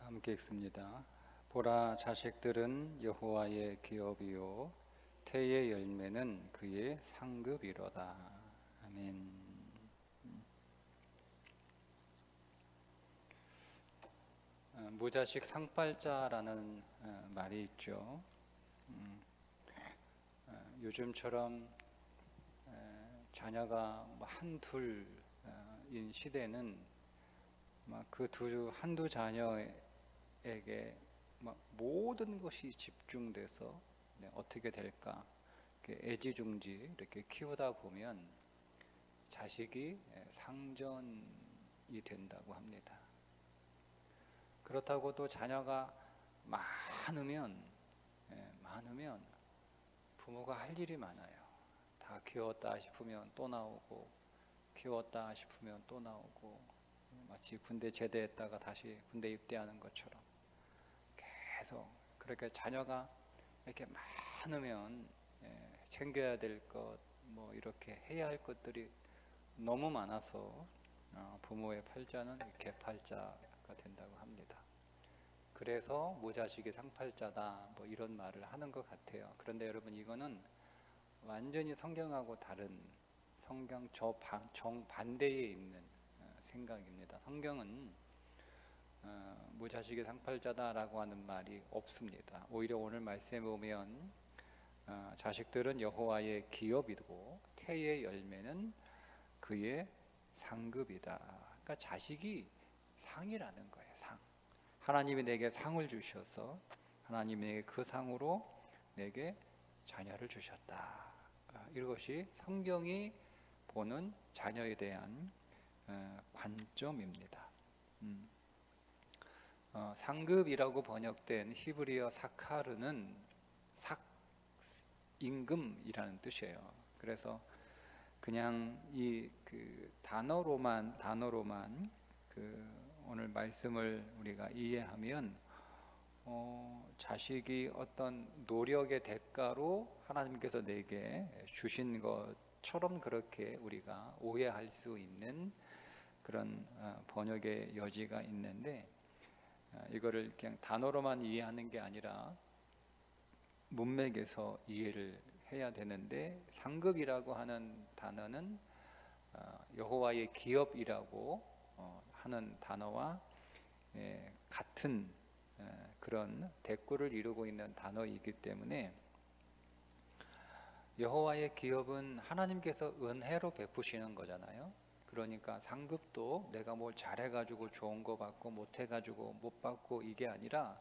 함께 읽습니다. 보라, 자식들은 여호와의 기업이요 태의 열매는 그의 상급이로다. 아멘. 무자식 상팔자라는 말이 있죠. 요즘처럼 자녀가 한둘인 시대는 그 한두 자녀에게 모든 것이 집중돼서 어떻게 될까 애지중지 이렇게 키우다 보면 자식이 상전이 된다고 합니다. 그렇다고 또 자녀가 많으면 부모가 할 일이 많아요. 다 키웠다 싶으면 또 나오고, 키웠다 싶으면 또 나오고, 마치 군대 제대했다가 다시 군대 입대하는 것처럼 계속 그렇게 자녀가 이렇게 많으면 챙겨야 될 것, 이렇게 해야 할 것들이 너무 많아서 부모의 팔자는 개팔자가 된다고 합니다. 그래서 무자식이 상팔자다 이런 말을 하는 것 같아요. 그런데 여러분, 이거는 완전히 성경하고 다른 성경 정반대에 있는 생각입니다. 성경은 무자식이 상팔자다라고 하는 말이 없습니다. 오히려 오늘 말씀에 보면 자식들은 여호와의 기업이고 태의 열매는 그의 상급이다. 그러니까 자식이 상이라는 거예요. 상. 하나님이 내게 상을 주셔서 하나님이 내게 그 상으로 내게 자녀를 주셨다. 이것이 성경이 보는 자녀에 대한 관점입니다. 상급이라고 번역된 히브리어 사카르는 임금이라는 뜻이에요. 그래서 그냥 그 단어로만 오늘 말씀을 우리가 이해하면 자식이 어떤 노력의 대가로 하나님께서 내게 주신 것처럼 그렇게 우리가 오해할 수 있는 그런 번역의 여지가 있는데, 이거를 그냥 단어로만 이해하는 게 아니라 문맥에서 이해를 해야 되는데, 상급이라고 하는 단어는 여호와의 기업이라고 하는 단어와 같은 그런 대꾸를 이루고 있는 단어이기 때문에, 여호와의 기업은 하나님께서 은혜로 베푸시는 거잖아요. 그러니까 상급도 내가 뭘 잘해가지고 좋은 거 받고 못해가지고 못 받고 이게 아니라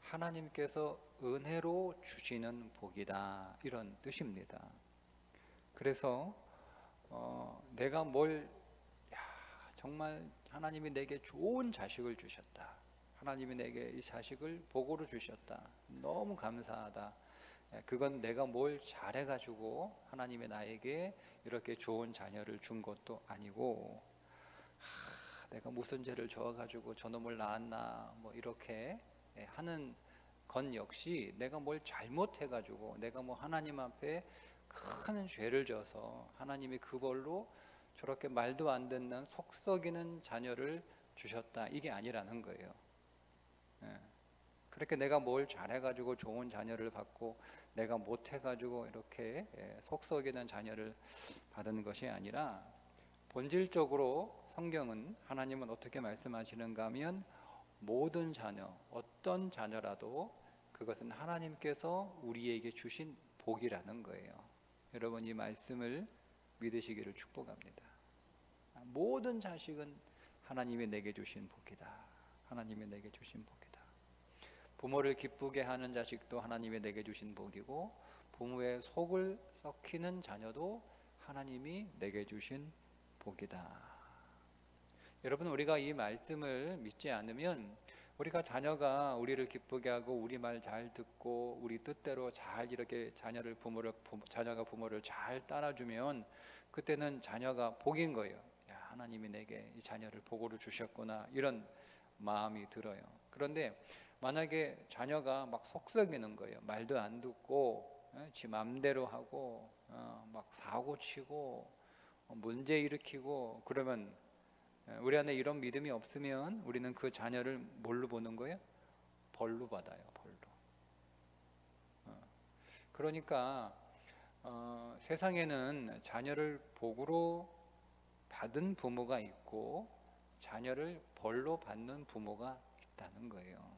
하나님께서 은혜로 주시는 복이다, 이런 뜻입니다. 그래서 내가 정말 하나님이 내게 좋은 자식을 주셨다, 하나님이 내게 이 자식을 복으로 주셨다, 너무 감사하다. 그건 내가 뭘 잘해가지고 하나님이 나에게 이렇게 좋은 자녀를 준 것도 아니고, 내가 무슨 죄를 저어가지고 저놈을 낳았나 이렇게 하는 건 역시 내가 뭘 잘못해가지고 내가 하나님 앞에 큰 죄를 져서 하나님이 그걸로 저렇게 말도 안 듣는 속썩이는 자녀를 주셨다, 이게 아니라는 거예요. 그렇게 내가 뭘 잘해가지고 좋은 자녀를 받고 내가 못해가지고 이렇게 속썩이는 자녀를 받은 것이 아니라, 본질적으로 성경은, 하나님은 어떻게 말씀하시는가 하면 모든 자녀, 어떤 자녀라도 그것은 하나님께서 우리에게 주신 복이라는 거예요. 여러분, 이 말씀을 믿으시기를 축복합니다. 모든 자식은 하나님이 내게 주신 복이다. 하나님이 내게 주신 복이다. 부모를 기쁘게 하는 자식도 하나님이 내게 주신 복이고, 부모의 속을 썩히는 자녀도 하나님이 내게 주신 복이다. 여러분, 우리가 이 말씀을 믿지 않으면, 우리가 자녀가 우리를 기쁘게 하고 우리 말 잘 듣고 우리 뜻대로 잘 이렇게 자녀가 부모를 잘 따라주면 그때는 자녀가 복인 거예요. 야, 하나님이 내게 이 자녀를 복으로 주셨구나, 이런 마음이 들어요. 그런데 만약에 자녀가 속썩이는 거예요. 말도 안 듣고 지 맘대로 하고 막 사고 치고 문제 일으키고 그러면 우리 안에 이런 믿음이 없으면 우리는 그 자녀를 뭘로 보는 거예요? 벌로 받아요. 벌로. 그러니까 세상에는 자녀를 복으로 받은 부모가 있고 자녀를 벌로 받는 부모가 있다는 거예요.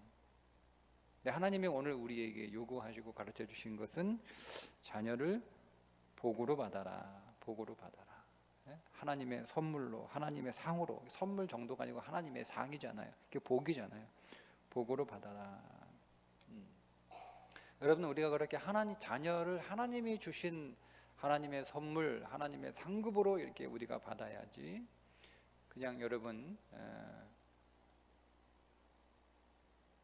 근데 하나님이 오늘 우리에게 요구하시고 가르쳐 주신 것은 자녀를 복으로 받아라. 복으로 받아라. 하나님의 선물로, 하나님의 상으로. 선물 정도가 아니고 하나님의 상이잖아요. 그게 복이잖아요. 복으로 받아라. 여러분, 우리가 그렇게 자녀를 하나님이 주신 하나님의 선물, 하나님의 상급으로 이렇게 우리가 받아야지. 그냥 여러분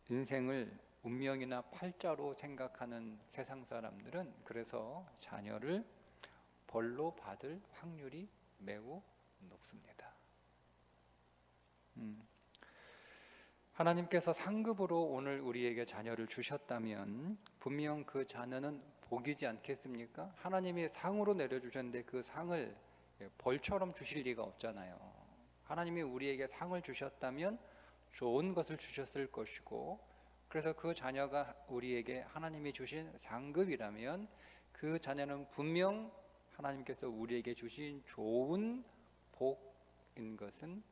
인생을 운명이나 팔자로 생각하는 세상 사람들은 그래서 자녀를 벌로 받을 확률이 매우 높습니다. 하나님께서 상급으로 오늘 우리에게 자녀를 주셨다면 분명 그 자녀는 복이지 않겠습니까? 하나님이 상으로 내려주셨는데 그 상을 벌처럼 주실 리가 없잖아요. 하나님이 우리에게 상을 주셨다면 좋은 것을 주셨을 것이고, 그래서 그 자녀가 우리에게 하나님이 주신 상급이라면 그 자녀는 분명 하나님께서 우리에게 주신 좋은 복인 것은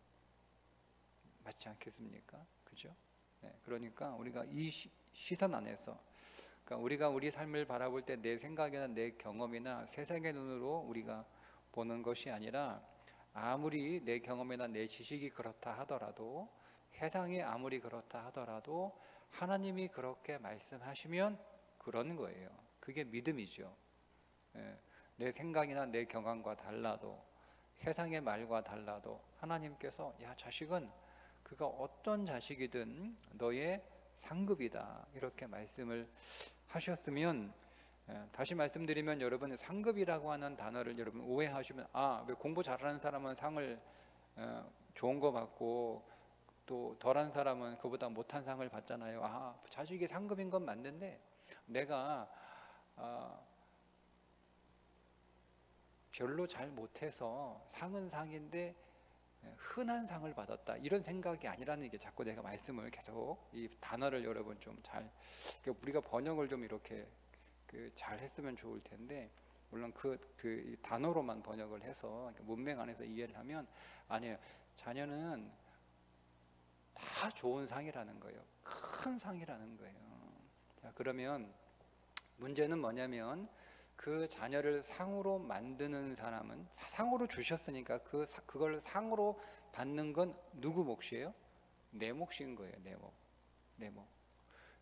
맞지 않겠습니까? 그죠? 네, 그러니까 우리가 이 시선 안에서, 그러니까 우리가 우리 삶을 바라볼 때 내 생각이나 내 경험이나 세상의 눈으로 우리가 보는 것이 아니라, 아무리 내 경험이나 내 지식이 그렇다 하더라도, 세상이 아무리 그렇다 하더라도 하나님이 그렇게 말씀하시면 그런 거예요. 그게 믿음이죠. 내 생각이나 내 경험과 달라도, 세상의 말과 달라도 하나님께서 야, 자식은 그가 어떤 자식이든 너의 상급이다, 이렇게 말씀을 하셨으면, 다시 말씀드리면 여러분, 상급이라고 하는 단어를 여러분 오해하시면, 왜 공부 잘하는 사람은 상을 좋은 거 받고 또 덜한 사람은 그보다 못한 상을 받잖아요. 자식이 상급인 건 맞는데 내가 별로 잘 못해서 상은 상인데 흔한 상을 받았다, 이런 생각이 아니라는 게 자꾸 내가 말씀을 계속, 이 단어를 여러분 좀 잘, 우리가 번역을 좀 이렇게 잘 했으면 좋을 텐데, 물론 그 단어로만 번역을 해서 문맥 안에서 이해를 하면, 아니에요. 자녀는 다 좋은 상이라는 거예요. 큰 상이라는 거예요. 자, 그러면 문제는 뭐냐면, 그 자녀를 상으로 만드는 사람은, 상으로 주셨으니까 그걸 상으로 받는 건 누구 몫이에요? 내 몫인 거예요. 내 몫.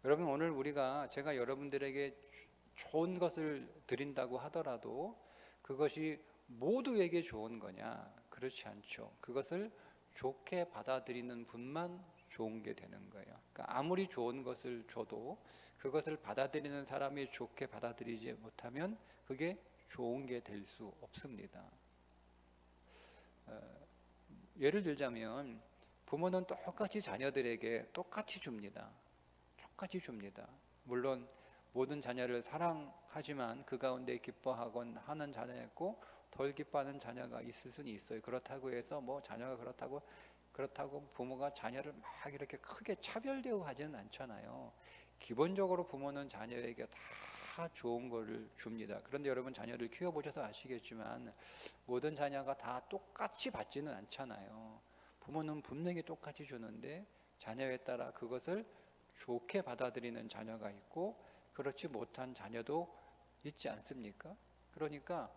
여러분, 오늘 제가 여러분들에게 좋은 것을 드린다고 하더라도 그것이 모두에게 좋은 거냐? 그렇지 않죠. 그것을 좋게 받아들이는 분만 좋은 게 되는 거예요. 그러니까 아무리 좋은 것을 줘도 그것을 받아들이는 사람이 좋게 받아들이지 못하면 그게 좋은 게 될 수 없습니다. 예를 들자면 부모는 똑같이 자녀들에게 똑같이 줍니다. 똑같이 줍니다. 물론 모든 자녀를 사랑하지만 그 가운데 기뻐하곤 하는 자녀가 있고 덜 기뻐하는 자녀가 있을 수는 있어요. 그렇다고 해서 자녀가 그렇다고 부모가 자녀를 막 이렇게 크게 차별대우하지는 않잖아요. 기본적으로 부모는 자녀에게 다 좋은 거를 줍니다. 그런데 여러분, 자녀를 키워보셔서 아시겠지만 모든 자녀가 다 똑같이 받지는 않잖아요. 부모는 분명히 똑같이 주는데 자녀에 따라 그것을 좋게 받아들이는 자녀가 있고 그렇지 못한 자녀도 있지 않습니까? 그러니까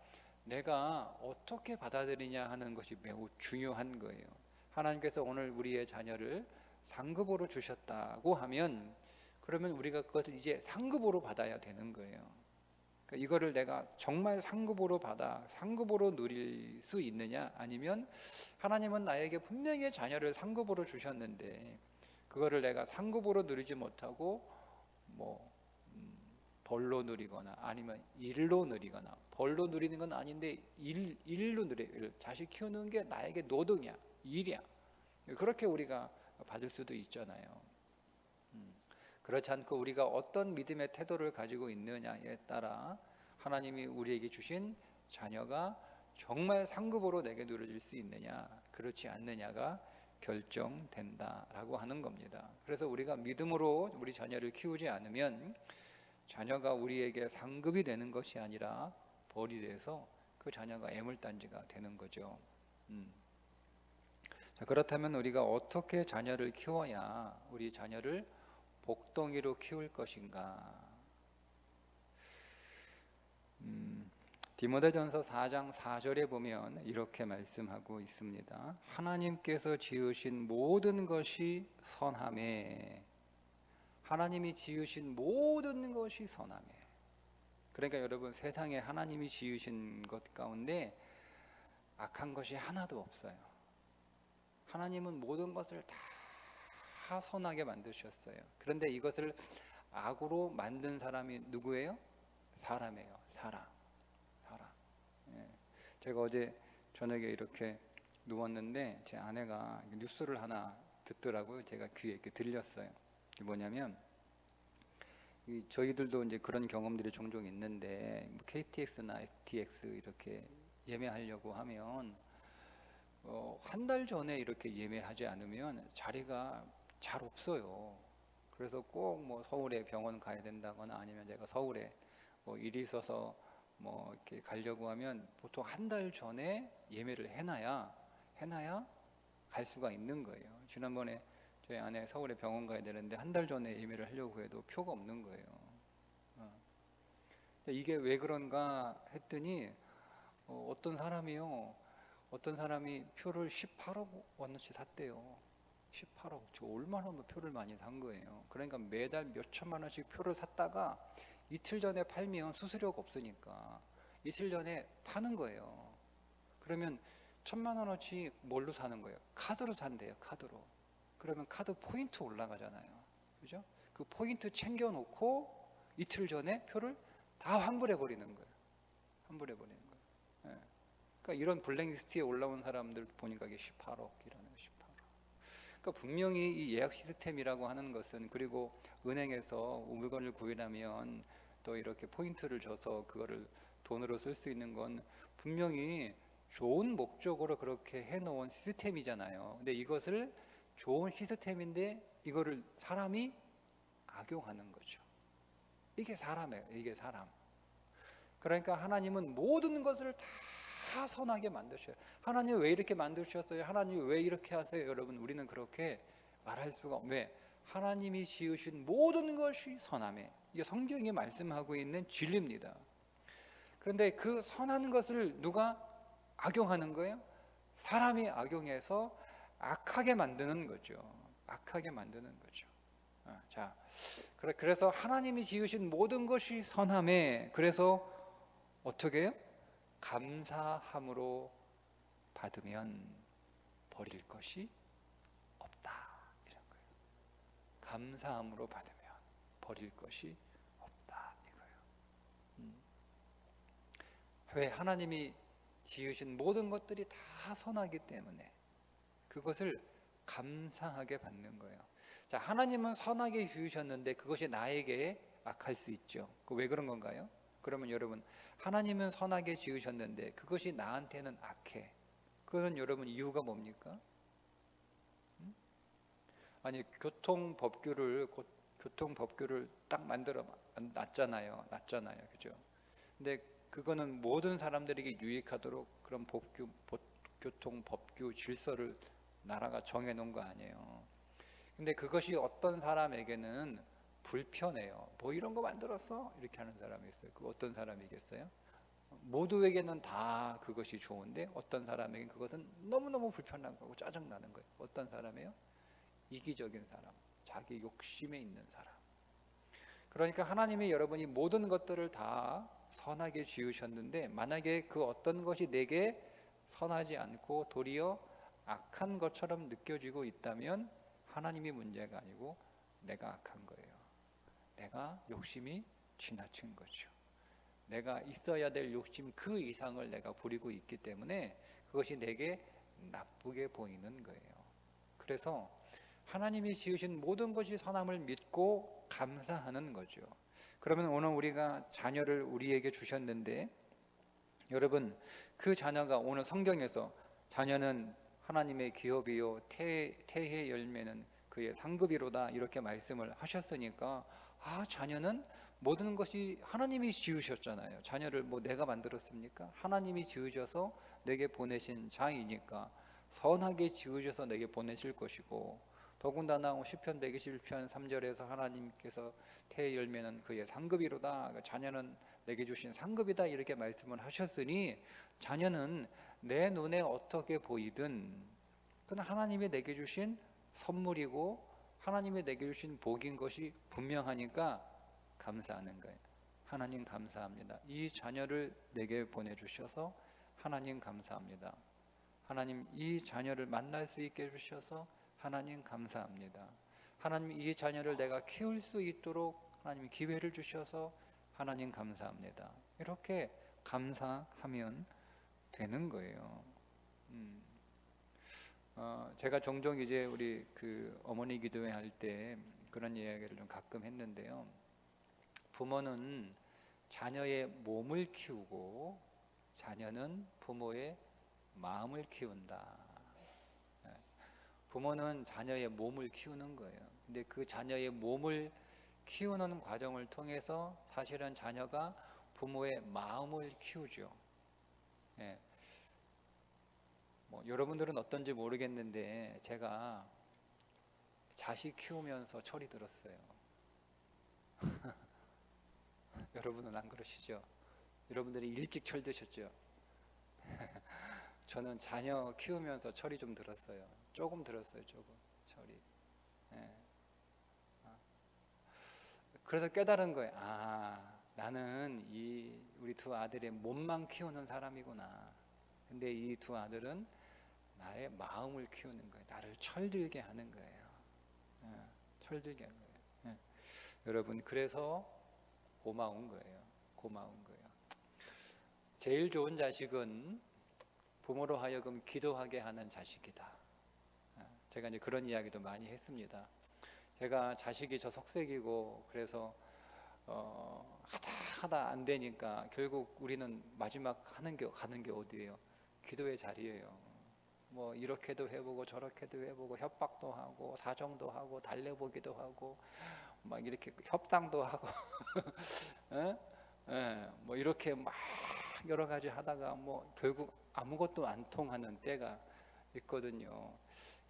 내가 어떻게 받아들이냐 하는 것이 매우 중요한 거예요. 하나님께서 오늘 우리의 자녀를 상급으로 주셨다고 하면, 그러면 우리가 그것을 이제 상급으로 받아야 되는 거예요. 그러니까 이거를 내가 정말 상급으로 누릴 수 있느냐, 아니면 하나님은 나에게 분명히 자녀를 상급으로 주셨는데 그거를 내가 상급으로 누리지 못하고 벌로 누리거나 아니면 일로 누리거나, 벌로 누리는 건 아닌데 일로 자식 키우는 게 나에게 노동이야, 일이야, 그렇게 우리가 받을 수도 있잖아요. 그렇지 않고 우리가 어떤 믿음의 태도를 가지고 있느냐에 따라 하나님이 우리에게 주신 자녀가 정말 상급으로 내게 누려질 수 있느냐 그렇지 않느냐가 결정된다라고 하는 겁니다. 그래서 우리가 믿음으로 우리 자녀를 키우지 않으면 자녀가 우리에게 상급이 되는 것이 아니라 벌이 돼서 그 자녀가 애물단지가 되는 거죠. 자, 그렇다면 우리가 어떻게 자녀를 키워야 우리 자녀를 복덩이로 키울 것인가? 디모데전서 4장 4절에 보면 이렇게 말씀하고 있습니다. 하나님께서 지으신 모든 것이 선하매. 하나님이 지으신 모든 것이 선하매. 그러니까 여러분, 세상에 하나님이 지으신 것 가운데 악한 것이 하나도 없어요. 하나님은 모든 것을 다 선하게 만드셨어요. 그런데 이것을 악으로 만든 사람이 누구예요? 사람이에요. 사람. 예. 제가 어제 저녁에 이렇게 누웠는데 제 아내가 뉴스를 하나 듣더라고요. 제가 귀에 이렇게 들렸어요. 이게 뭐냐면 저희들도 이제 그런 경험들이 종종 있는데 KTX나 STX 이렇게 예매하려고 하면 한 달 전에 이렇게 예매하지 않으면 자리가 잘 없어요. 그래서 꼭 뭐 서울에 병원 가야 된다거나 아니면 제가 서울에 뭐 일이 있어서 뭐 이렇게 가려고 하면 보통 한 달 전에 예매를 해놔야 갈 수가 있는 거예요. 지난번에 저희 아내 서울에 병원 가야 되는데 한 달 전에 예매를 하려고 해도 표가 없는 거예요. 이게 왜 그런가 했더니 어떤 사람이 표를 18억 원어치 샀대요. 18억. 저 얼마나 표를 많이 산 거예요. 그러니까 매달 몇 천만 원씩 표를 샀다가 이틀 전에 팔면 수수료가 없으니까 이틀 전에 파는 거예요. 그러면 1,000만 원어치 뭘로 사는 거예요? 카드로 산대요. 카드로. 그러면 카드 포인트 올라가잖아요. 그죠? 그 포인트 챙겨놓고 이틀 전에 표를 다 환불해 버리는 거예요. 환불해 버리는 거예요. 예. 그러니까 이런 블랙리스트에 올라온 사람들 보니까 이게 18억이라는 18억. 그러니까 분명히 이 예약 시스템이라고 하는 것은, 그리고 은행에서 물건을 구입하면 또 이렇게 포인트를 줘서 그거를 돈으로 쓸 수 있는 건 분명히 좋은 목적으로 그렇게 해놓은 시스템이잖아요. 근데 이것을 좋은 시스템인데 이거를 사람이 악용하는 거죠. 이게 사람이에요. 이게 사람. 그러니까 하나님은 모든 것을 다 선하게 만드셔요. 하나님 왜 이렇게 만드셨어요? 하나님 왜 이렇게 하세요? 여러분, 우리는 그렇게 말할 수가 없어요. 왜? 하나님이 지으신 모든 것이 선하며, 이게 성경이 말씀하고 있는 진리입니다. 그런데 그 선한 것을 누가 악용하는 거예요? 사람이 악용해서 악하게 만드는 거죠. 악하게 만드는 거죠. 자, 그래서 하나님이 지으신 모든 것이 선하며, 그래서 어떻게 해요? 감사함으로 받으면 버릴 것이 없다, 이런 거예요. 감사함으로 받으면 버릴 것이 없다, 이거예요. 왜? 하나님이 지으신 모든 것들이 다 선하기 때문에 그것을 감사하게 받는 거예요. 자, 하나님은 선하게 지으셨는데 그것이 나에게 악할 수 있죠. 왜 그런 건가요? 그러면 여러분, 하나님은 선하게 지으셨는데 그것이 나한테는 악해. 그건 여러분 이유가 뭡니까? 아니, 교통법규를 딱 만들어 놨잖아요. 그죠? 근데 그거는 모든 사람들에게 유익하도록 그런 교통법규 질서를 나라가 정해놓은 거 아니에요. 근데 그것이 어떤 사람에게는 불편해요. 뭐 이런 거 만들었어? 이렇게 하는 사람이 있어요. 그 어떤 사람이겠어요? 모두에게는 다 그것이 좋은데 어떤 사람에게는 그것은 너무너무 불편한 거고 짜증나는 거예요. 어떤 사람이에요? 이기적인 사람, 자기 욕심에 있는 사람. 그러니까 하나님이 여러분이 모든 것들을 다 선하게 지으셨는데 만약에 그 어떤 것이 내게 선하지 않고 도리어 악한 것처럼 느껴지고 있다면 하나님이 문제가 아니고 내가 악한 거예요. 내가 욕심이 지나친 거죠. 내가 있어야 될 욕심 그 이상을 내가 부리고 있기 때문에 그것이 내게 나쁘게 보이는 거예요. 그래서 하나님이 지으신 모든 것이 선함을 믿고 감사하는 거죠. 그러면 오늘 우리가 자녀를 우리에게 주셨는데 여러분, 그 자녀가 오늘 성경에서 자녀는 하나님의 기업이요 태의 열매는 그의 상급이로다 이렇게 말씀을 하셨으니까 자녀는 모든 것이 하나님이 지으셨잖아요. 자녀를 뭐 내가 만들었습니까? 하나님이 지으셔서 내게 보내신 자이니까 선하게 지으셔서 내게 보내실 것이고, 더군다나 시편 121편 3절에서 하나님께서 태의 열매는 그의 상급이로다, 자녀는 내게 주신 상급이다 이렇게 말씀을 하셨으니 자녀는 내 눈에 어떻게 보이든 그건 하나님이 내게 주신 선물이고 하나님이 내게 주신 복인 것이 분명하니까 감사하는 거예요. 하나님 감사합니다. 이 자녀를 내게 보내주셔서 하나님 감사합니다. 하나님 이 자녀를 만날 수 있게 해주셔서 하나님 감사합니다. 하나님 이 자녀를 내가 키울 수 있도록 하나님 기회를 주셔서 하나님 감사합니다. 이렇게 감사하면 되는 거예요. 제가 종종 이제 우리 그 어머니 기도회 할 때 그런 이야기를 좀 가끔 했는데요. 부모는 자녀의 몸을 키우고 자녀는 부모의 마음을 키운다. 부모는 자녀의 몸을 키우는 거예요. 근데 그 자녀의 몸을 키우는 과정을 통해서 사실은 자녀가 부모의 마음을 키우죠. 예. 뭐 여러분들은 어떤지 모르겠는데 제가 자식 키우면서 철이 들었어요. 여러분은 안 그러시죠? 여러분들이 일찍 철드셨죠? 저는 자녀 키우면서 철이 좀 들었어요. 조금 들었어요. 조금 철이. 예. 그래서 깨달은 거예요. 나는 우리 두 아들의 몸만 키우는 사람이구나. 근데 이 두 아들은 나의 마음을 키우는 거예요. 나를 철들게 하는 거예요. 철들게 하는 거예요. 여러분, 그래서 고마운 거예요. 고마운 거예요. 제일 좋은 자식은 부모로 하여금 기도하게 하는 자식이다. 제가 이제 그런 이야기도 많이 했습니다. 제가 자식이 저 석색이고 그래서 하다 안 되니까 결국 우리는 마지막 가는 게 어디예요? 기도의 자리예요. 뭐 이렇게도 해보고 저렇게도 해보고 협박도 하고 사정도 하고 달래보기도 하고 막 이렇게 협상도 하고 뭐 이렇게 막 여러 가지 하다가 뭐 결국 아무것도 안 통하는 때가 있거든요.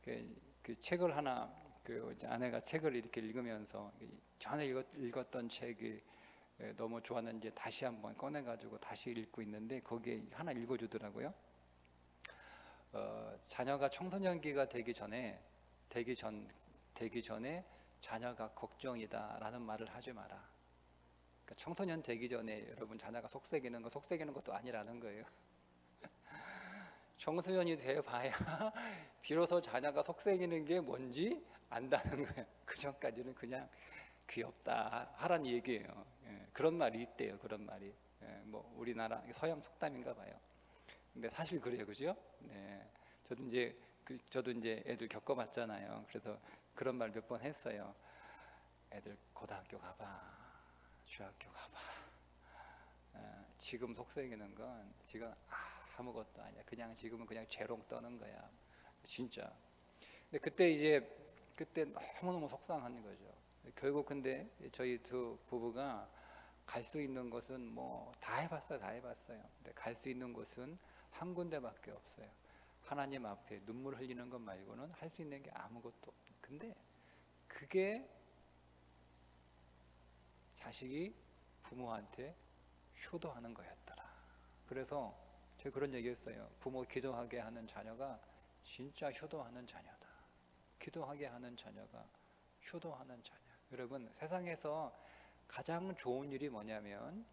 그 책을 하나 아내가 책을 이렇게 읽으면서 전에 읽었던 책이 너무 좋았는지 다시 한번 꺼내가지고 다시 읽고 있는데 거기에 하나 읽어주더라고요. 자녀가 청소년기가 되기 전에 자녀가 걱정이다라는 말을 하지 마라. 그러니까 청소년 되기 전에 여러분 자녀가 속썩이는 것도 아니라는 거예요. 청소년이 돼봐야 비로소 자녀가 속썩이는 게 뭔지 안다는 거예요. 그 전까지는 그냥 귀엽다 하란 얘기예요. 그런 말이 있대요. 그런 말이. 뭐 우리나라 서양 속담인가 봐요. 근데 사실 그래요, 그죠? 네, 저도 이제 애들 겪어봤잖아요. 그래서 그런 말 몇 번 했어요. 애들 고등학교 가봐, 중학교 가봐. 지금 속썩이는 건 지금 아무것도 아니야. 그냥 지금은 그냥 재롱 떠는 거야. 진짜. 근데 그때 너무너무 속상한 거죠. 결국 근데 저희 두 부부가 갈 수 있는 곳은 뭐 다 해봤어요. 근데 갈 수 있는 곳은 한 군데밖에 없어요. 하나님 앞에 눈물 흘리는 것 말고는 할 수 있는 게 아무것도 없어요. 근데 그게 자식이 부모한테 효도하는 거였더라. 그래서 제가 그런 얘기 했어요. 부모 기도하게 하는 자녀가 진짜 효도하는 자녀다. 기도하게 하는 자녀가 효도하는 자녀. 여러분, 세상에서 가장 좋은 일이 뭐냐면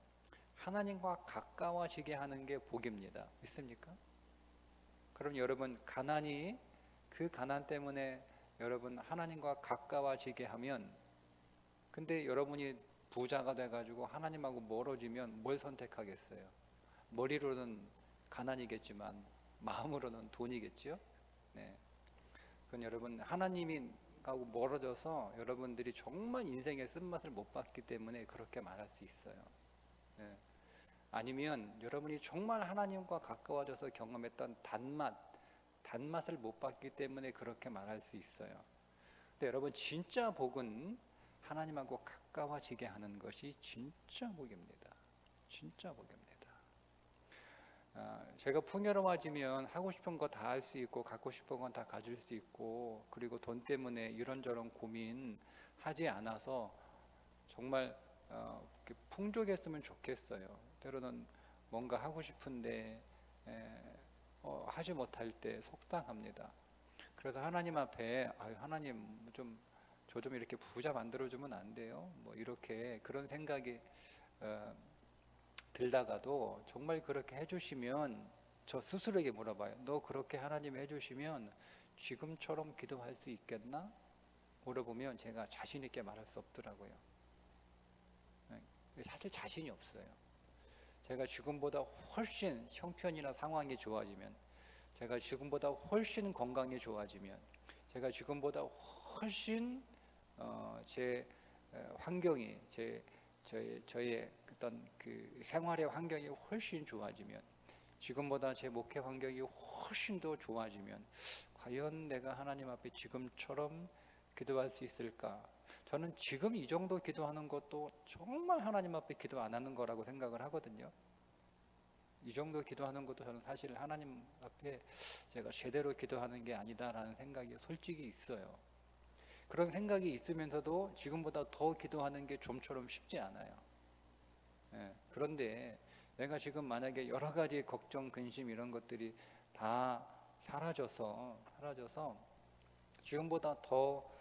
하나님과 가까워지게 하는 게 복입니다. 믿습니까? 그럼 여러분, 그 가난 때문에 여러분 하나님과 가까워지게 하면, 근데 여러분이 부자가 돼가지고 하나님하고 멀어지면 뭘 선택하겠어요? 머리로는 가난이겠지만 마음으로는 돈이겠죠? 네. 그건 여러분, 하나님하고 멀어져서 여러분들이 정말 인생의 쓴맛을 못 봤기 때문에 그렇게 말할 수 있어요. 네. 아니면 여러분이 정말 하나님과 가까워져서 경험했던 단맛을 못 봤기 때문에 그렇게 말할 수 있어요. 근데 여러분, 진짜 복은 하나님하고 가까워지게 하는 것이 진짜 복입니다. 진짜 복입니다. 제가 풍요로워지면 하고 싶은 거 다 할 수 있고 갖고 싶은 건 다 가질 수 있고, 그리고 돈 때문에 이런저런 고민하지 않아서 정말 풍족했으면 좋겠어요. 때로는 뭔가 하고 싶은데 하지 못할 때 속상합니다. 그래서 하나님 앞에 하나님 저 좀 이렇게 부자 만들어주면 안 돼요? 뭐 이렇게 그런 생각이 들다가도 정말 그렇게 해주시면 저 스스로에게 물어봐요. 너 그렇게 하나님 해주시면 지금처럼 기도할 수 있겠나? 물어보면 제가 자신 있게 말할 수 없더라고요. 사실 자신이 없어요. 제가 지금보다 훨씬 형편이나 상황이 좋아지면, 제가 지금보다 훨씬 건강이 좋아지면, 제가 지금보다 훨씬 제 환경이 저의 어떤 그 생활의 환경이 훨씬 좋아지면, 지금보다 제 목회 환경이 훨씬 더 좋아지면 과연 내가 하나님 앞에 지금처럼 기도할 수 있을까? 저는 지금 이 정도 기도하는 것도 정말 하나님 앞에 기도 안 하는 거라고 생각을 하거든요. 이 정도 기도하는 것도 저는 사실 하나님 앞에 제가 제대로 기도하는 게 아니다라는 생각이 솔직히 있어요. 그런 생각이 있으면서도 지금보다 더 기도하는 게 좀처럼 쉽지 않아요. 그런데 내가 지금 만약에 여러 가지 걱정, 근심 이런 것들이 다 사라져서 지금보다 더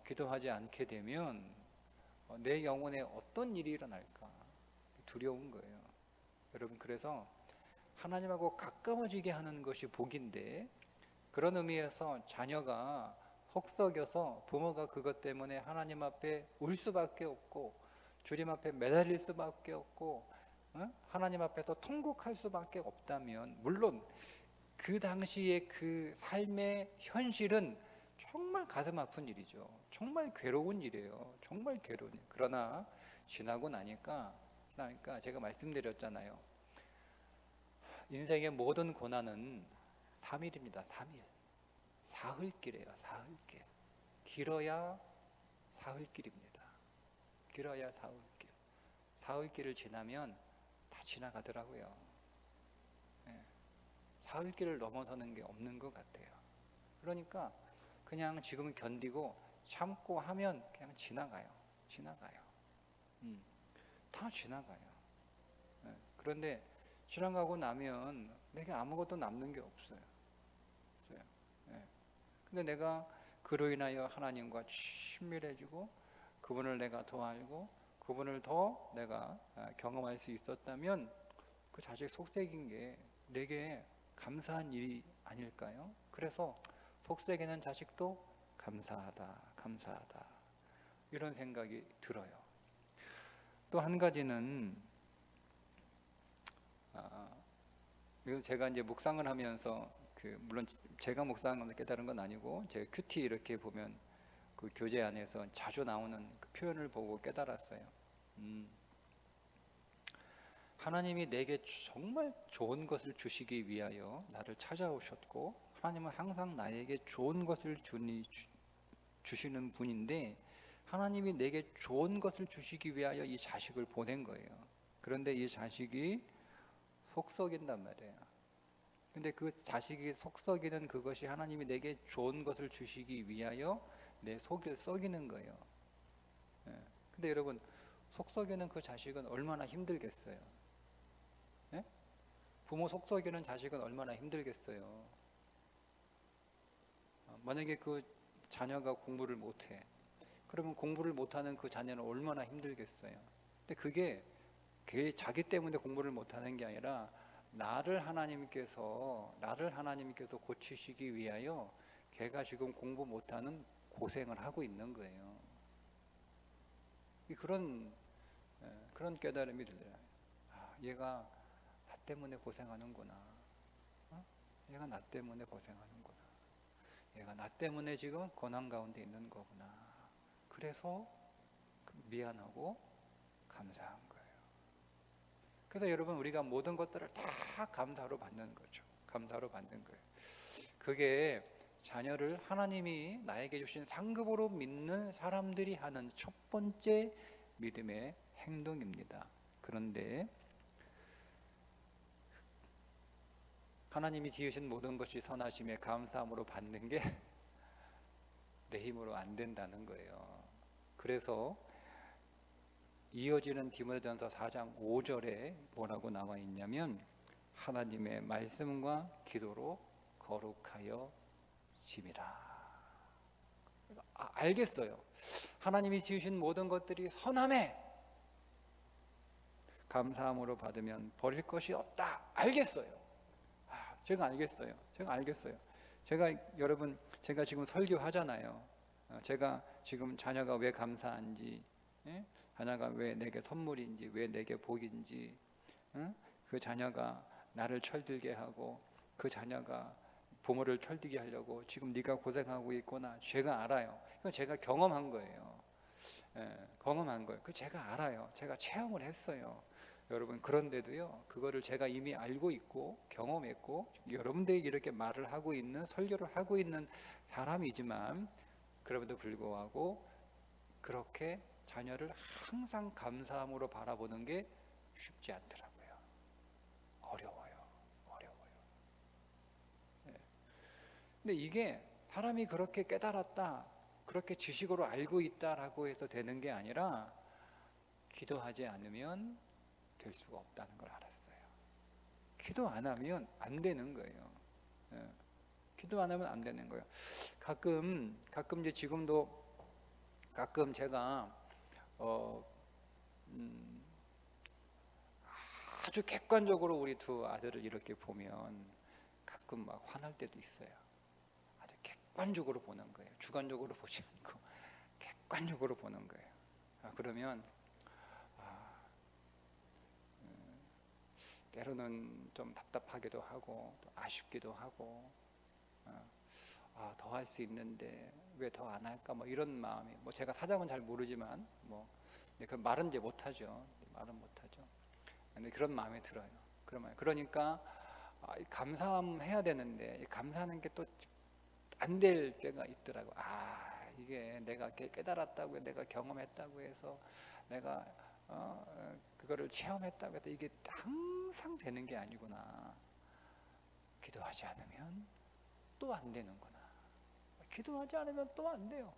기도하지 않게 되면 내 영혼에 어떤 일이 일어날까 두려운 거예요. 여러분, 그래서 하나님하고 가까워지게 하는 것이 복인데, 그런 의미에서 자녀가 혹석여서 부모가 그것 때문에 하나님 앞에 울 수밖에 없고 주님 앞에 매달릴 수밖에 없고 하나님 앞에서 통곡할 수밖에 없다면, 물론 그 당시의 그 삶의 현실은 정말 가슴 아픈 일이죠. 정말 괴로운 일이에요. 정말 괴로운 일. 그러나 지나고 나니까 제가 말씀드렸잖아요. 인생의 모든 고난은 3일입니다. 3일. 사흘길이에요. 사흘길. 길어야 사흘길입니다. 길어야 사흘길. 사흘길을 지나면 다 지나가더라고요. 사흘길을 넘어서는 게 없는 것 같아요. 그러니까 그냥 지금 견디고 참고 하면 그냥 지나가요. 다 지나가요. 그런데 지나가고 나면 내게 아무것도 남는 게 없어요. 근데 내가 그로 인하여 하나님과 친밀해지고 그분을 내가 더 알고 그분을 더 내가 경험할 수 있었다면 그 자식 속삭인 게 내게 감사한 일이 아닐까요? 그래서 속삭이는 자식도 감사하다 이런 생각이 들어요. 또 한 가지는 제가 이제 묵상을 하면서 물론 제가 묵상하면서 깨달은 건 아니고 제가 큐티 이렇게 보면 그 교재 안에서 자주 나오는 그 표현을 보고 깨달았어요. 하나님이 내게 정말 좋은 것을 주시기 위하여 나를 찾아오셨고, 하나님은 항상 나에게 좋은 것을 주시는 분인데, 하나님이 내게 좋은 것을 주시기 위하여 이 자식을 보낸 거예요. 그런데 이 자식이 속썩인단 말이에요. 근데 그 자식이 속썩이는 그것이 하나님이 내게 좋은 것을 주시기 위하여 내 속을 썩이는 거예요. 근데 여러분, 속썩이는 그 자식은 얼마나 힘들겠어요? 부모 속썩이는 자식은 얼마나 힘들겠어요? 만약에 그 자녀가 공부를 못해, 그러면 공부를 못하는 그 자녀는 얼마나 힘들겠어요? 근데 그게 자기 때문에 공부를 못하는 게 아니라 나를 하나님께서 고치시기 위하여 걔가 지금 공부 못하는 고생을 하고 있는 거예요. 그런 깨달음이 들어요. 얘가 나 때문에 고생하는구나. 얘가 나 때문에 고생하는구나. 얘가 나 때문에 지금 고난 가운데 있는 거구나. 그래서 미안하고 감사한 거예요. 그래서 여러분 우리가 모든 것들을 다 감사로 받는 거죠. 감사로 받는 거예요. 그게 자녀를 하나님이 나에게 주신 상급으로 믿는 사람들이 하는 첫 번째 믿음의 행동입니다. 그런데 하나님이 지으신 모든 것이 선하심에 감사함으로 받는 게 내 힘으로 안 된다는 거예요. 그래서 이어지는 디모데전서 4장 5절에 뭐라고 나와 있냐면 하나님의 말씀과 기도로 거룩하여 짐이라. 알겠어요. 하나님이 지으신 모든 것들이 선함에 감사함으로 받으면 버릴 것이 없다. 알겠어요. 제가 알겠어요. 여러분 제가 지금 설교하잖아요. 제가 지금 자녀가 왜 감사한지, 자녀가 왜 내게 선물인지, 왜 내게 복인지, 그 자녀가 나를 철들게 하고 그 자녀가 부모를 철들게 하려고 지금 네가 고생하고 있구나. 제가 알아요. 이건 제가 경험한 거예요. 경험한 거예요. 그 제가 알아요. 제가 체험을 했어요. 여러분 그런데도요, 그거를 제가 이미 알고 있고 경험했고 여러분들이 이렇게 말을 하고 있는, 설교를 하고 있는 사람이지만 그럼에도 불구하고 그렇게 자녀를 항상 감사함으로 바라보는 게 쉽지 않더라고요. 어려워요. 근데 이게 사람이 그렇게 깨달았다, 그렇게 지식으로 알고 있다라고 해서 되는 게 아니라 기도하지 않으면 될 수가 없다는 걸 알았어요. 기도 안 하면 안 되는 거예요. 기도 안 하면 안 되는 거예요. 가끔 이제 지금도 가끔 제가 아주 객관적으로 우리 두 아들을 이렇게 보면 가끔 막 화날 때도 있어요. 아주 객관적으로 보는 거예요. 주관적으로 보지 않고 객관적으로 보는 거예요. 그러면 때로는 좀 답답하기도 하고 또 아쉽기도 하고 더 할 수 있는데 왜 더 안 할까, 뭐 이런 마음이, 뭐 제가 사정은 잘 모르지만 뭐 그 말은 이제 못하죠. 근데 그런 마음이 들어요. 그러니까 감사해야 되는데 감사하는 게 또 안 될 때가 있더라고. 이게 내가 깨달았다고, 내가 경험했다고 해서, 내가 그거를 체험했다고 해서 이게 항상 되는 게 아니구나. 기도하지 않으면 또 안 되는구나. 기도하지 않으면 또 안 돼요.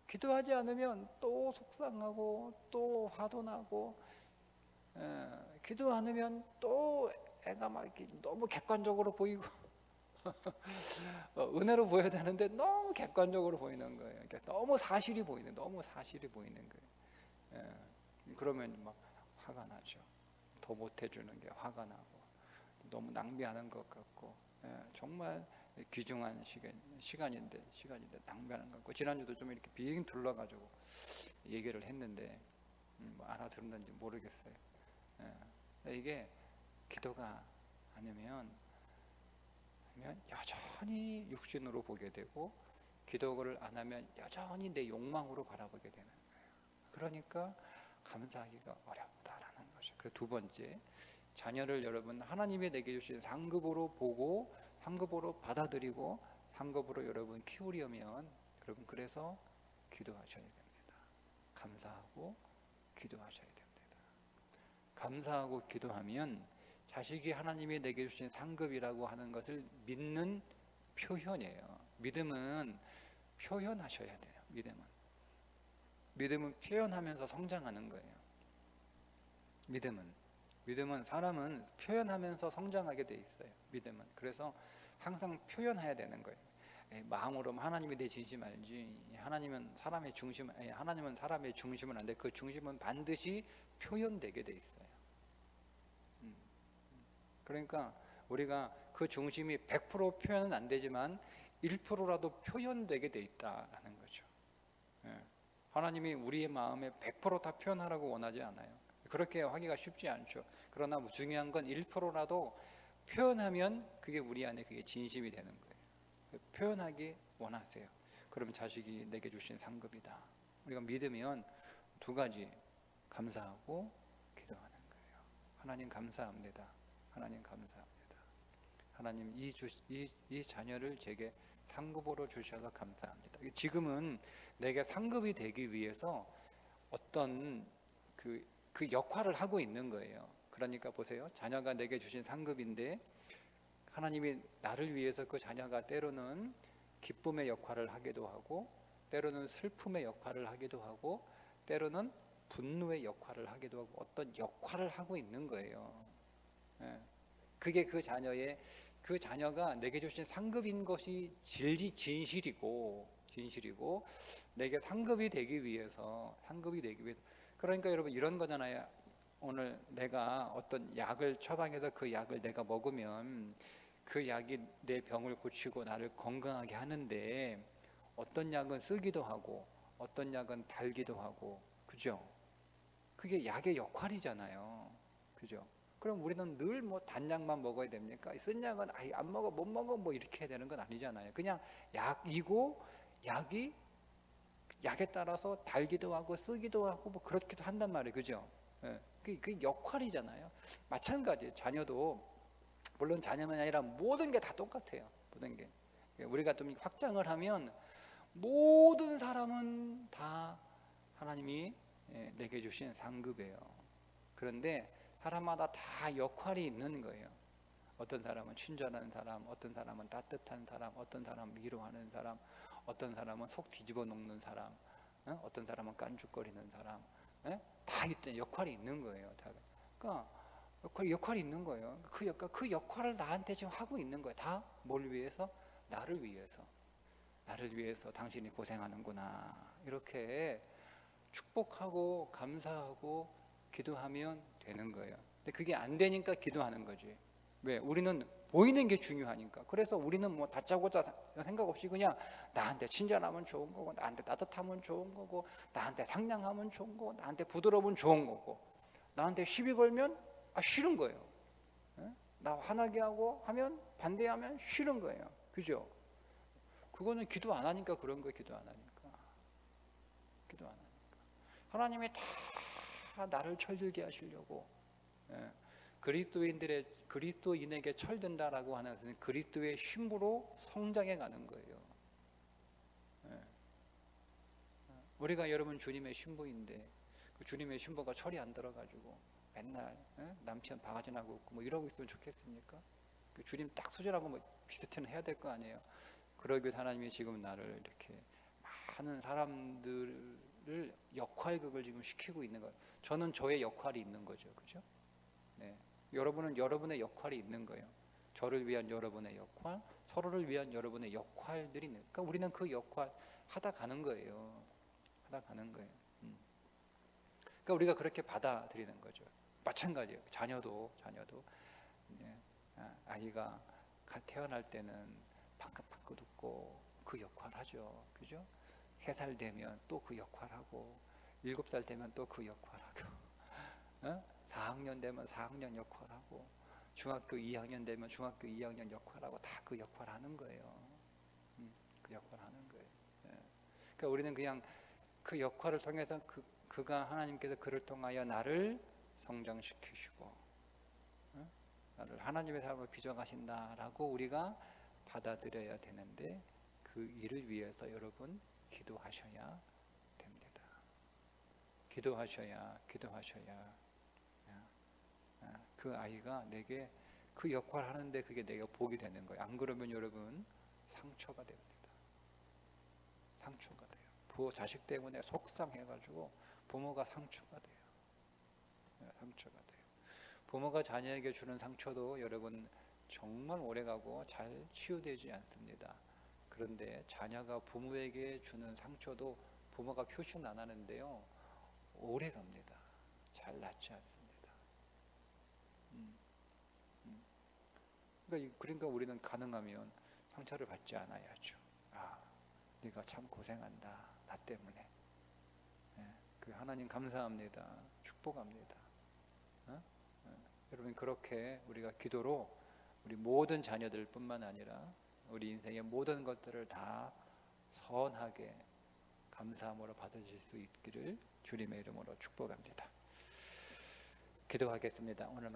기도하지 않으면 또 속상하고 또 화도 나고, 기도 않으면 또 애가 막 너무 객관적으로 보이고 은혜로 보여야 되는데 너무 객관적으로 보이는 거예요. 그러니까 너무 사실이 보이는 거예요. 그러면 막 화가 나죠. 더 못해주는 게 화가 나고, 너무 낭비하는 것 같고, 정말 귀중한 시간인데 낭비하는 것 같고, 지난주도 좀 이렇게 빙 둘러가지고 얘기를 했는데 뭐 알아들었는지 모르겠어요. 이게 기도가 아니면 여전히 육신으로 보게 되고, 기도를 안 하면 여전히 내 욕망으로 바라보게 되는 거예요. 그러니까 감사하기가 어렵다라는 거죠. 그리고 두 번째, 자녀를 여러분 하나님이 내게 주신 상급으로 보고 상급으로 받아들이고 상급으로 여러분 키우려면 여러분 그래서 기도하셔야 됩니다. 감사하고 기도하셔야 됩니다. 감사하고 기도하면 자식이 하나님이 내게 주신 상급이라고 하는 것을 믿는 표현이에요. 믿음은 표현하셔야 돼요. 믿음은 표현하면서 성장하는 거예요. 믿음은 사람은 표현하면서 성장하게 돼 있어요. 믿음은. 그래서 항상 표현해야 되는 거예요. 마음으로 하나님이 내 진심 알지, 하나님은 사람의 중심은 안 돼. 그 중심은 반드시 표현되게 돼 있어요. 그러니까 우리가 그 중심이 100% 표현은 안 되지만 1%라도 표현되게 돼 있다라는 거죠. 하나님이 우리의 마음에 100% 다 표현하라고 원하지 않아요. 그렇게 하기가 쉽지 않죠. 그러나 중요한 건 1%라도 표현하면 그게 우리 안에 그게 진심이 되는 거예요. 표현하기 원하세요. 그러면 자식이 내게 주신 상급이다. 우리가 믿으면 두 가지, 감사하고 기도하는 거예요. 하나님 감사합니다. 하나님 감사합니다. 하나님 이 자녀를 제게 상급으로 주셔서 감사합니다. 지금은 내게 상급이 되기 위해서 어떤 그 역할을 하고 있는 거예요. 그러니까 보세요. 자녀가 내게 주신 상급인데 하나님이 나를 위해서 그 자녀가 때로는 기쁨의 역할을 하기도 하고, 때로는 슬픔의 역할을 하기도 하고, 때로는 분노의 역할을 하기도 하고, 어떤 역할을 하고 있는 거예요. 그게 그 자녀가 내게 주신 상급인 것이 진실이고 내게 상급이 되기 위해서 그러니까 여러분 이런 거잖아요. 오늘 내가 어떤 약을 처방해서 그 약을 내가 먹으면 그 약이 내 병을 고치고 나를 건강하게 하는데, 어떤 약은 쓰기도 하고 어떤 약은 달기도 하고, 그죠? 그게 약의 역할이잖아요. 그죠? 그럼 우리는 늘 뭐 단약만 먹어야 됩니까? 쓴 약은 안 먹어, 못 먹어, 뭐 이렇게 해야 되는 건 아니잖아요. 그냥 약이고, 약이 약에 따라서 달기도 하고 쓰기도 하고 뭐 그렇기도 한단 말이에요. 그죠? 그 역할이잖아요. 마찬가지예요. 자녀도, 물론 자녀만이 아니라 모든 게 다 똑같아요. 모든 게. 우리가 좀 확장을 하면 모든 사람은 다 하나님이 내게 주신 상급이에요. 그런데 사람마다 다 역할이 있는 거예요. 어떤 사람은 친절한 사람, 어떤 사람은 따뜻한 사람, 어떤 사람은 위로하는 사람, 어떤 사람은 속 뒤집어 놓는 사람, 어떤 사람은 깐죽거리는 사람, 다 역할이 있는 거예요. 다. 그러니까 역할이 있는 거예요. 그 역할을 나한테 지금 하고 있는 거예요. 다 뭘 위해서? 나를 위해서 당신이 고생하는구나. 이렇게 축복하고 감사하고 기도하면 되는 거예요. 근데 그게 안 되니까 기도하는 거지. 왜? 우리는 보이는 게 중요하니까. 그래서 우리는 뭐 다짜고짜 생각 없이 그냥 나한테 친절하면 좋은 거고, 나한테 따뜻하면 좋은 거고, 나한테 상냥하면 좋은 거고, 나한테 부드러우면 좋은 거고, 나한테 시비 걸면 싫은 거예요. 나 화나게 하고 하면, 반대하면 싫은 거예요. 그죠? 그거는 기도 안 하니까 그런 거예요. 기도 안 하니까. 하나님이 다 나를 철들게 하시려고, 그리스도인에게 철든다라고 하는 것은 그리스도의 신부로 성장해 가는 거예요. 우리가 여러분 주님의 신부인데, 그 주님의 신부가 철이 안 들어가지고 맨날 남편 바가지 나고 웃고 뭐 이러고 있으면 좋겠습니까? 그 주님 딱 수절하고 뭐 비슷해는 해야 될 거 아니에요. 그러기 위해서 하나님이 지금 나를 이렇게 많은 사람들을 역할극을 지금 시키고 있는 거예요. 저는 저의 역할이 있는 거죠. 그죠? 네. 여러분은 여러분의 역할이 있는 거예요. 저를 위한 여러분의 역할, 서로를 위한 여러분의 역할들이 있는. 그러니까 우리는 그 역할 하다 가는 거예요. 그러니까 우리가 그렇게 받아들이는 거죠. 마찬가지예요. 자녀도 아이가 태어날 때는 방긋방긋 웃고 그 역할 하죠. 그죠? 3살 되면 또 그 역할 하고, 7살 되면 또 그 역할 하고, 4학년 되면 4학년 역할 하고, 중학교 2학년 되면 중학교 2학년 역할 하고, 다 그 역할 하는 거예요. 그 역할 하는 거예요. 그러니까 우리는 그냥 그 역할을 통해서 그가 하나님께서 그를 통하여 나를 성장시키시고, 나를 하나님의 삶을 빚어가신다라고 우리가 받아들여야 되는데, 그 일을 위해서 여러분 기도하셔야 됩니다. 기도하셔야 그 아이가 내게 그 역할을 하는데 그게 내가 복이 되는 거예요. 안 그러면 여러분 상처가 됩니다. 상처가 돼요. 자식 때문에 속상해가지고 부모가 상처가 돼요. 상처가 돼요. 부모가 자녀에게 주는 상처도 여러분 정말 오래가고 잘 치유되지 않습니다. 그런데 자녀가 부모에게 주는 상처도 부모가 표시는 안 하는데요, 오래갑니다. 잘 낫지 않습니다. 그러니까 우리는 가능하면 상처를 받지 않아야죠. 네가 참 고생한다, 나 때문에. 그 하나님 감사합니다. 축복합니다. 여러분, 그렇게 우리가 기도로 우리 모든 자녀들뿐만 아니라 우리 인생의 모든 것들을 다 선하게 감사함으로 받으실 수 있기를 주님의 이름으로 축복합니다. 기도하겠습니다. 오늘 말씀